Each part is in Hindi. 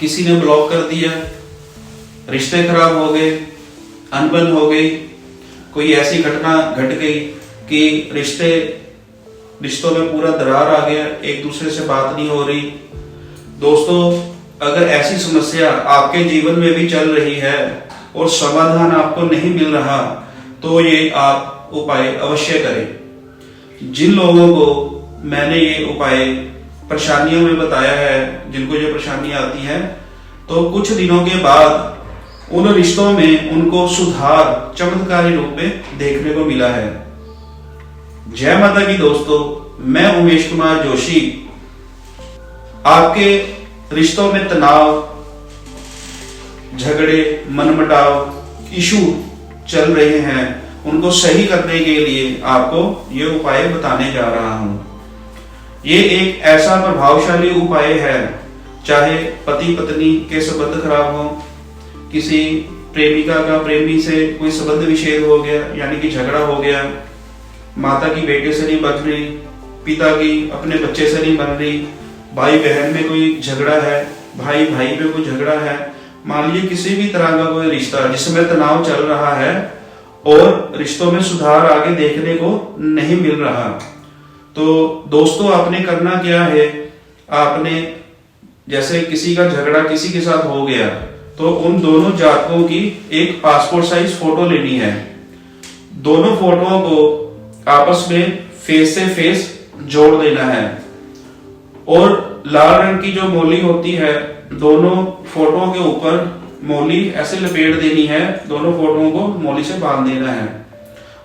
किसी ने ब्लॉक कर दिया, रिश्ते खराब हो गए, अनबन हो गई, कोई ऐसी घटना घट गई कि रिश्तों में पूरा दरार आ गया, एक दूसरे से बात नहीं हो रही। दोस्तों, अगर ऐसी समस्या आपके जीवन में भी चल रही है और समाधान आपको नहीं मिल रहा, तो ये आप उपाय अवश्य करें। जिन लोगों को मैंने ये उपाय परेशानियों में बताया है, जिनको ये परेशानी आती है, तो कुछ दिनों के बाद उन रिश्तों में उनको सुधार चमत्कारी रूप में देखने को मिला है। जय माता की दोस्तों, मैं उमेश कुमार जोशी आपके रिश्तों में तनाव, झगड़े, मनमुटाव, इशू चल रहे हैं, उनको सही करने के लिए आपको ये उपाय बताने जा रहा हूं। ये एक ऐसा प्रभावशाली उपाय है, चाहे पति पत्नी के संबंध खराब हो, किसी प्रेमिका का प्रेमी से कोई संबंध विच्छेद हो गया, यानी कि झगड़ा हो गया, माता की बेटे से नहीं बन रही, पिता की अपने बच्चे से नहीं बन रही, भाई बहन में कोई झगड़ा है, भाई भाई में कोई झगड़ा है, मान लीजिए किसी भी तरह का कोई रिश्ता जिसमें तनाव चल रहा है और रिश्तों में सुधार आगे देखने को नहीं मिल रहा, तो दोस्तों आपने करना क्या है, आपने जैसे किसी का झगड़ा किसी के साथ हो गया तो उन दोनों जातकों की एक पासपोर्ट साइज फोटो लेनी है। दोनों फोटोओं को आपस में फेस से फेस जोड़ देना है और लाल रंग की जो मोली होती है, दोनों फोटो के ऊपर मोली ऐसे लपेट देनी है, दोनों फोटोओं को मोली से बांध देना है।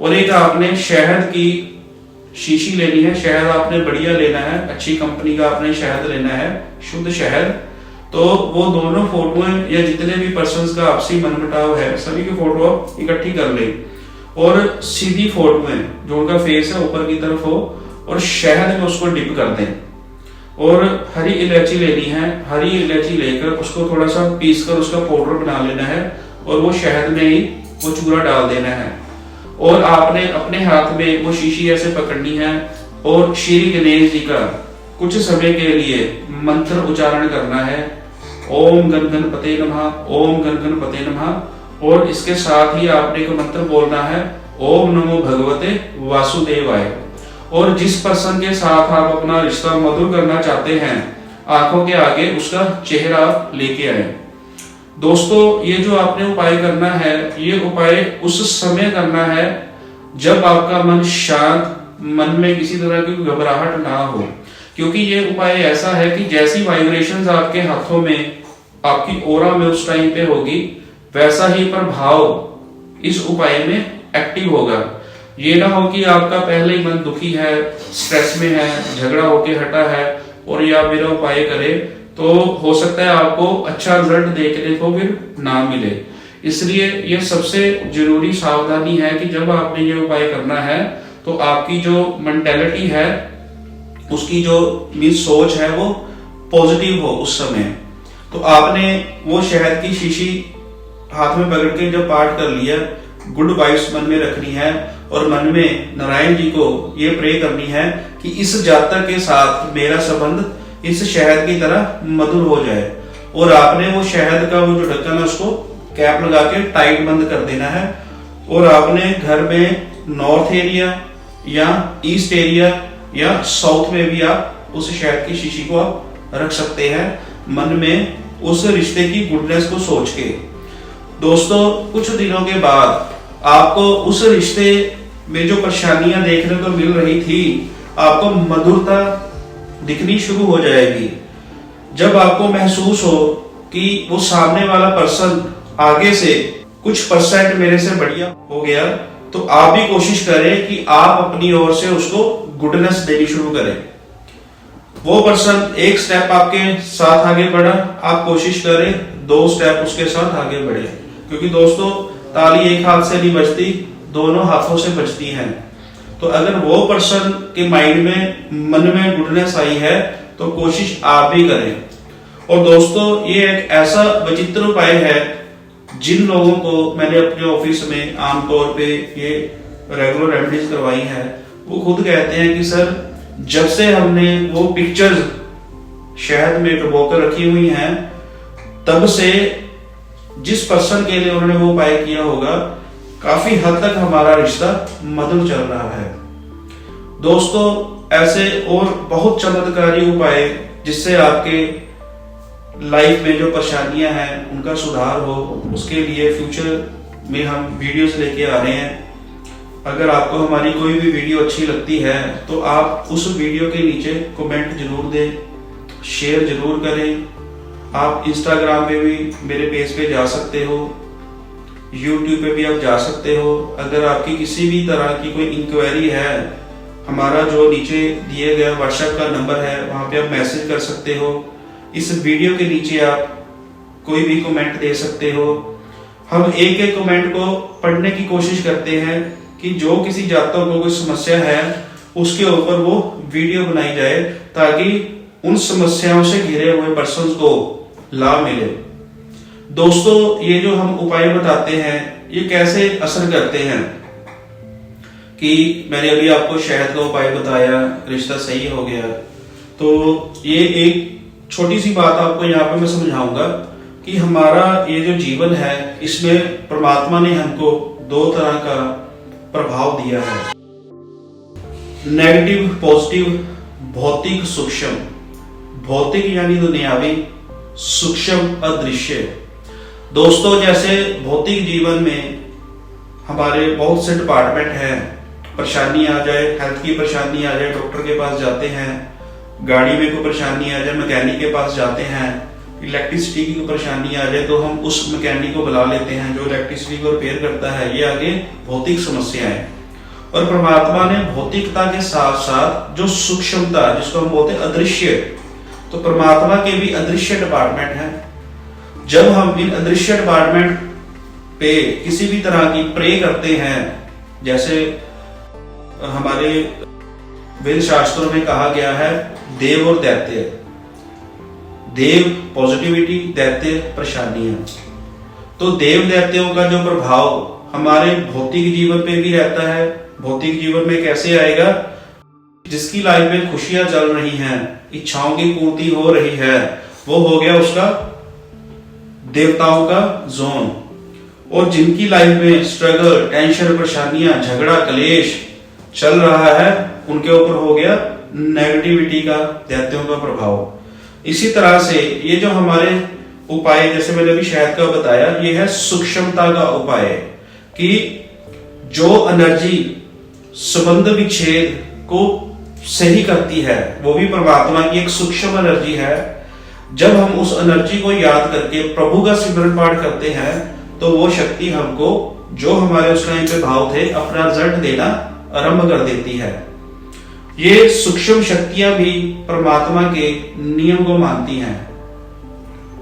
और एक आपने शहद की शीशी लेनी है, शहद आपने बढ़िया लेना है, अच्छी कंपनी का आपने शहद लेना है, शुद्ध शहद। तो वो दोनों फोटोएं या जितने भी पर्सन्स का आपसी मनमुटाव है, सभी की फोटो आप इकट्ठी कर ले और सीधी फोटोएं जो उनका फेस है ऊपर की तरफ हो और शहद में उसको डिप कर दें। और हरी इलायची लेनी है, हरी इलायची लेकर उसको थोड़ा सा पीस कर उसका पाउडर बना लेना है और वो शहद में ही वो चूरा डाल देना है। और आपने अपने हाथ में वो शीशी ऐसे पकड़नी है और श्री गणेश जी का कुछ समय के लिए मंत्र उच्चारण करना है, ओम गण गणपते नमः, ओम गण गणपते नमः। और इसके साथ ही आपने एक मंत्र बोलना है, ओम नमो भगवते वासुदेवाय। और जिस पर्सन के साथ आप अपना रिश्ता मधुर करना चाहते हैं, आंखों के आगे उसका चेहरा लेके आए। दोस्तों, ये जो आपने उपाय करना है, ये उपाय उस समय करना है जब आपका मन शांत, मन में किसी तरह की घबराहट ना हो, क्योंकि ये उपाय ऐसा है कि जैसी वाइब्रेशंस आपके हाथों में, आपकी ओरा में उस टाइम पे होगी, वैसा ही प्रभाव इस उपाय में एक्टिव होगा। ये ना हो कि आपका पहले ही मन दुखी है, स्ट्रेस में है, झगड़ा होके हटा है और ये आप मेरा उपाय करें तो हो सकता है आपको अच्छा रिजल्ट देखने को फिर ना मिले। इसलिए ये सबसे जरूरी सावधानी है कि जब आपने ये उपाय करना है तो आपकी जो मेंटालिटी है, उसकी जो सोच है वो पॉजिटिव हो उस समय। तो आपने वो शहद की शीशी हाथ में पकड़ के जब पाठ कर लिया, गुड वाइब्स मन में रखनी है और मन में नारायण जी को ये प्रे करनी है कि इस जातक के साथ मेरा संबंध इस शहद की तरह मधुर हो जाए। और आपने वो शहद का वो जो ढक्कन है उसको कैप लगा के टाइट बंद कर देना है। और आपने घर में नॉर्थ एरिया या ईस्ट एरिया या साउथ में भी आप उस शहद की शीशी को आप रख सकते हैं, मन में उस रिश्ते की गुडनेस को सोच के। दोस्तों, कुछ दिनों के बाद आपको उस रिश्ते में जो परेशानियां देखने को मिल रही थी, आपको मधुरता दिखनी शुरू हो जाएगी। जब आपको महसूस हो कि वो सामने वाला पर्सन आगे से कुछ परसेंट मेरे से बढ़िया हो गया, तो आप भी कोशिश करें कि आप अपनी ओर से उसको गुडनेस देनी शुरू करें। वो पर्सन एक स्टेप आपके साथ आगे बढ़ा, आप कोशिश करें 2 स्टेप उसके साथ आगे बढ़े, क्योंकि दोस्तों ताली एक हाथ से नहीं बजती, दोनों हाथों से बजती है। तो अगर वो पर्सन के माइंड में, मन में गुडनेस आई है तो कोशिश आप भी करें। और दोस्तों, ये एक ऐसा विचित्र उपाय है, जिन लोगों को मैंने अपने ऑफिस में आमतौर पे ये रेगुलर रेमेडीज करवाई है, वो खुद कहते हैं कि सर, जब से हमने वो पिक्चर्स शहद में डुबोकर रखी हुई हैं, तब से जिस पर्सन के लिए उन्होंने वो उपाय किया होगा, काफी हद तक हमारा रिश्ता मधुर चल रहा है। दोस्तों, ऐसे और बहुत चमत्कारी उपाय जिससे आपके लाइफ में जो परेशानियां हैं उनका सुधार हो, उसके लिए फ्यूचर में हम वीडियोस लेके आ रहे हैं। अगर आपको हमारी कोई भी वीडियो अच्छी लगती है तो आप उस वीडियो के नीचे कमेंट जरूर दें, शेयर जरूर करें। आप इंस्टाग्राम पे भी मेरे पेज पे जा सकते हो, यूट्यूब पे भी आप जा सकते हो। अगर आपकी किसी भी तरह की कोई इंक्वायरी है, हमारा जो नीचे दिए गए व्हाट्सएप का नंबर है वहां पे आप मैसेज कर सकते हो। इस वीडियो के नीचे आप कोई भी कमेंट दे सकते हो। हम एक एक कमेंट को पढ़ने की कोशिश करते हैं कि जो किसी जातक को कोई समस्या है उसके ऊपर वो वीडियो बनाई जाए, ताकि उन समस्याओं से घिरे हुए पर्सन को लाभ मिले। दोस्तों, ये जो हम उपाय बताते हैं ये कैसे असर करते हैं कि मैंने अभी आपको शहद का उपाय बताया, रिश्ता सही हो गया। तो ये एक छोटी सी बात आपको यहाँ पे मैं समझाऊंगा कि हमारा ये जो जीवन है इसमें परमात्मा ने हमको दो तरह का प्रभाव दिया है, नेगेटिव पॉजिटिव, भौतिक सूक्ष्म। भौतिक यानी दुनियावी, सूक्ष्म अदृश्य। दोस्तों, जैसे भौतिक जीवन में हमारे बहुत से डिपार्टमेंट हैं, परेशानी आ जाए, हेल्थ की परेशानी आ जाए, डॉक्टर के पास जाते हैं। गाड़ी में कोई परेशानी आ जाए, मैकेनिक के पास जाते हैं। इलेक्ट्रिसिटी की परेशानी आ जाए तो हम उस मैकेनिक को बुला लेते हैं जो इलेक्ट्रिसिटी को रिपेयर करता है। ये आगे भौतिक समस्याएं। और परमात्मा ने भौतिकता के साथ साथ जो सूक्ष्मता, जिसको हम बोलते हैं अदृश्य, तो परमात्मा के भी अदृश्य डिपार्टमेंट है। जब हम इन अदृश्य डिपार्टमेंट पे किसी भी तरह की प्रे करते हैं, जैसे हमारे वेद शास्त्रों में कहा गया है देव और दैत्य, देव पॉजिटिविटी, दैत्य परेशानियां। तो देव दैत्यों का जो प्रभाव हमारे भौतिक जीवन पे भी रहता है। भौतिक जीवन में कैसे आएगा? जिसकी लाइफ में खुशियां चल रही हैं, इच्छाओं की पूर्ति हो रही है, वो हो गया उसका देवताओं का जोन। और जिनकी लाइफ में स्ट्रगल, टेंशन, परेशानियां, झगड़ा, कलेश चल रहा है, उनके ऊपर हो गया नेगेटिविटी का, दैत्यों का प्रभाव। इसी तरह से ये जो हमारे उपाय, जैसे मैंने अभी शहद का बताया, ये है सूक्ष्मता का उपाय कि जो एनर्जी संबंध विच्छेद को सही करती है वो भी परमात्मा की एक सूक्ष्म एनर्जी है। जब हम उस एनर्जी को याद करके प्रभु का सिमरन पाठ करते हैं तो वो शक्ति हमको, जो हमारे उस टाइम पे भाव थे, अपना रिजल्ट देना आरंभ कर देती है। ये सूक्ष्म शक्तियां भी परमात्मा के नियम को मानती हैं।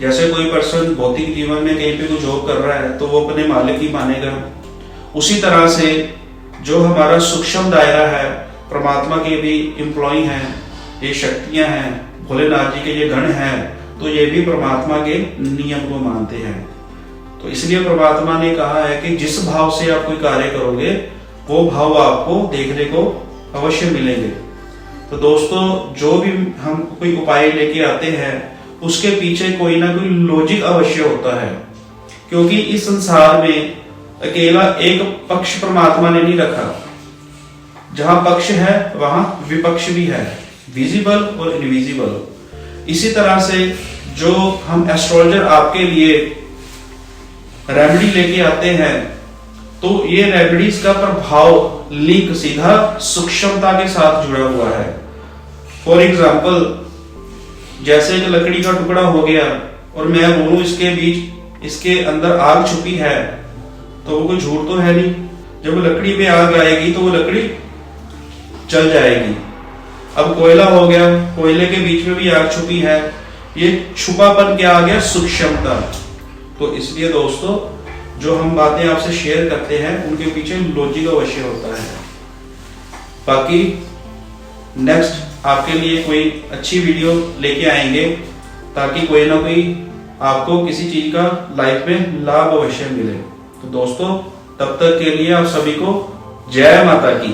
जैसे कोई पर्सन भौतिक जीवन में कहीं पे कोई जॉब कर रहा है तो वो अपने मालिक ही मानेगा। उसी तरह से जो हमारा सूक्ष्म दायरा है, परमात्मा के भी एम्प्लॉय हैं, ये शक्तियां हैं, भोलेनाथ जी के ये गण हैं, तो ये भी परमात्मा के नियम को मानते हैं। तो इसलिए परमात्मा ने कहा है कि जिस भाव से आप कोई कार्य करोगे वो भाव आपको देखने को अवश्य मिलेंगे। तो दोस्तों, जो भी हम कोई उपाय लेके आते हैं उसके पीछे कोई ना कोई लॉजिक अवश्य होता है, क्योंकि इस संसार में अकेला एक पक्ष परमात्मा ने नहीं रखा। जहां पक्ष है वहां विपक्ष भी है, विजिबल और इनविजिबल। इसी तरह से जो हम एस्ट्रोलॉजर आपके लिए रेमेडी लेके आते हैं तो ये रेमेडीज का प्रभाव लिंक सीधा सूक्ष्मता के साथ जुड़ा हुआ है। फॉर एग्जाम्पल, जैसे एक लकड़ी का टुकड़ा हो गया और मैं बोलूं इसके बीच, इसके अंदर आग छुपी है, तो वो कोई झूठ तो है नहीं। जब लकड़ी पे आग आएगी तो वो लकड़ी जल जाएगी। अब कोयला हो गया, कोयले के बीच में भी आग छुपी है, ये छुपापन क्या आ गया? सूक्ष्मता। तो इसलिए दोस्तों, जो हम बातें आपसे शेयर करते हैं उनके पीछे लॉजिक अवश्य होता है। बाकी नेक्स्ट आपके लिए कोई अच्छी वीडियो लेके आएंगे ताकि कोई ना कोई आपको किसी चीज का लाइफ में लाभ अवश्य मिले। तो दोस्तों, तब तक के लिए आप सभी को जय माता की।